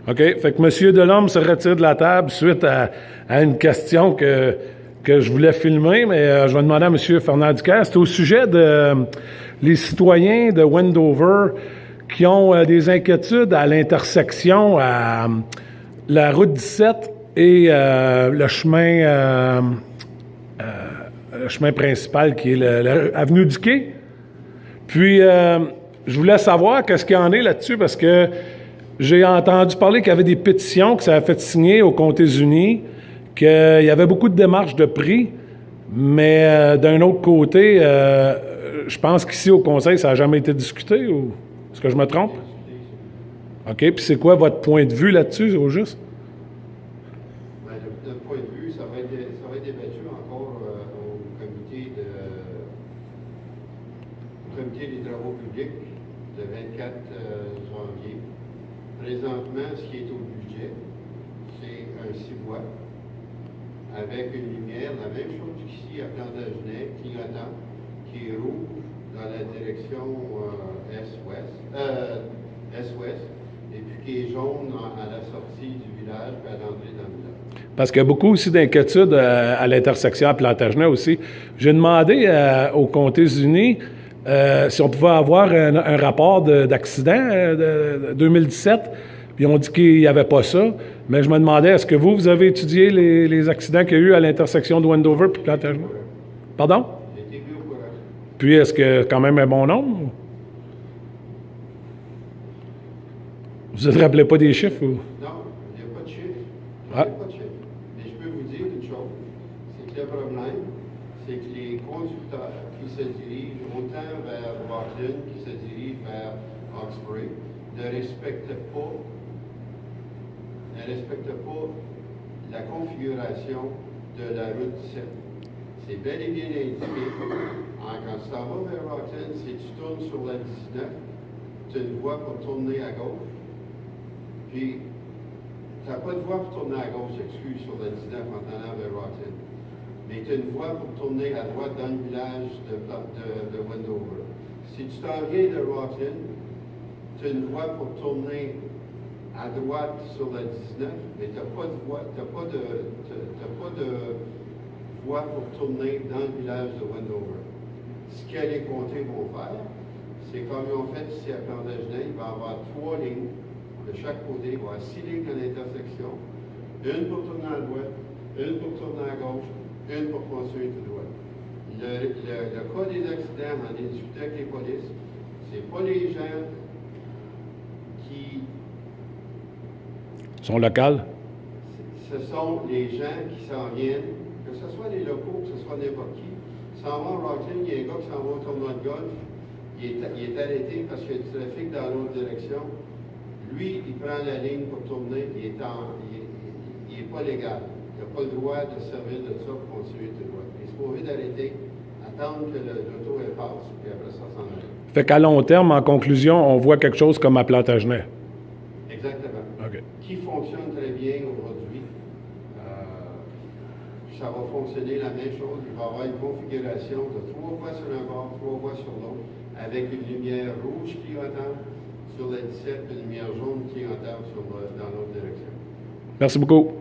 OK. Fait que M. Delorme se retire de la table suite à une question que je voulais filmer, mais je vais demander à M. Fernand-Ducaire. C'est au sujet de les citoyens de Wendover qui ont des inquiétudes à l'intersection à la route 17 et le chemin principal qui est l'avenue du Quai. Puis, je voulais savoir qu'est-ce qu'il y en est là-dessus parce que j'ai entendu parler qu'il y avait des pétitions que ça a fait signer aux Comtés-Unis, qu'il y avait beaucoup de démarches de prix, mais d'un autre côté, je pense qu'ici au Conseil, ça n'a jamais été discuté, ou est-ce que je me trompe? OK, puis c'est quoi votre point de vue là-dessus, au juste? Bien, le point de vue, ça va être débattu encore au comité des travaux publics le 24 janvier. Présentement, ce qui est au budget, c'est un 6 voies avec une lumière, la même chose qu'ici à Plantagenet, clignotant, qui est rouge dans la direction est-ouest, et puis qui est jaune à la sortie du village et à l'entrée dans le village. Parce qu'il y a beaucoup aussi d'inquiétudes à l'intersection à Plantagenet aussi. J'ai demandé aux Comtés-Unis si on pouvait avoir un rapport d'accident de 2017, puis on dit qu'il n'y avait pas ça. Mais je me demandais, est-ce que vous avez étudié les accidents qu'il y a eu à l'intersection de Wendover et Plantagenet? Pardon? J'ai été vu au courant. Puis est-ce que quand même un bon nombre? Vous ne vous rappelez pas des chiffres? Ou? Non, il n'y a pas de chiffre. Il n'y Ah. a pas de chiffre. Mais je peux vous dire une chose, c'est que le problème, c'est que les conducteurs qui se dirigent autant vers Rockland, qui se dirigent vers Hawkesbury, ne respectent pas la configuration de la route 17. C'est bel et bien indiqué. Quand tu t'en vas vers Rockland, si tu tournes sur la 19, tu as une voie pour tourner à gauche. Puis, tu n'as pas de voie pour tourner à gauche, excuse, sur la 19 en t'en allant vers Rockland. Mais tu as une voie pour tourner à droite dans le village de Wendover. Si tu t'en viens de Rockland, tu as une voie pour tourner à droite sur la 19, mais tu n'as pas de voie, pour tourner dans le village de Wendover. Ce que les comtés vont faire, c'est comme ils ont fait ici à Plantagenet, il va y avoir 3 lignes de chaque côté, il va y avoir 6 lignes à l'intersection, une pour tourner à droite, une pour tourner à gauche, une pour continuer tout droit. Le cas des accidents, on a discuté avec les polices, c'est pas les gens qui... Sont locales? Ce sont les gens qui s'en viennent, que ce soit les locaux, que ce soit n'importe qui. S'en va à Rockland, il y a un gars qui s'en va au tournoi de golf, il est arrêté parce qu'il y a du trafic dans l'autre direction. Lui, il prend la ligne pour tourner, il est pas légal. Il n'a pas le droit de servir de ça pour continuer tout droit. Il est supposé d'arrêter, attendre que l'auto passe, puis après ça, s'en aller. Fait qu'à long terme, en conclusion, on voit quelque chose comme à Plantagenet. Exactement. OK. Qui fonctionne très bien aujourd'hui. Ça va fonctionner la même chose. Il va y avoir une configuration de 3 voies sur un bord, 3 voies sur l'autre, avec une lumière rouge clignotante sur la 17 et une lumière jaune clignotante dans l'autre direction. Merci beaucoup.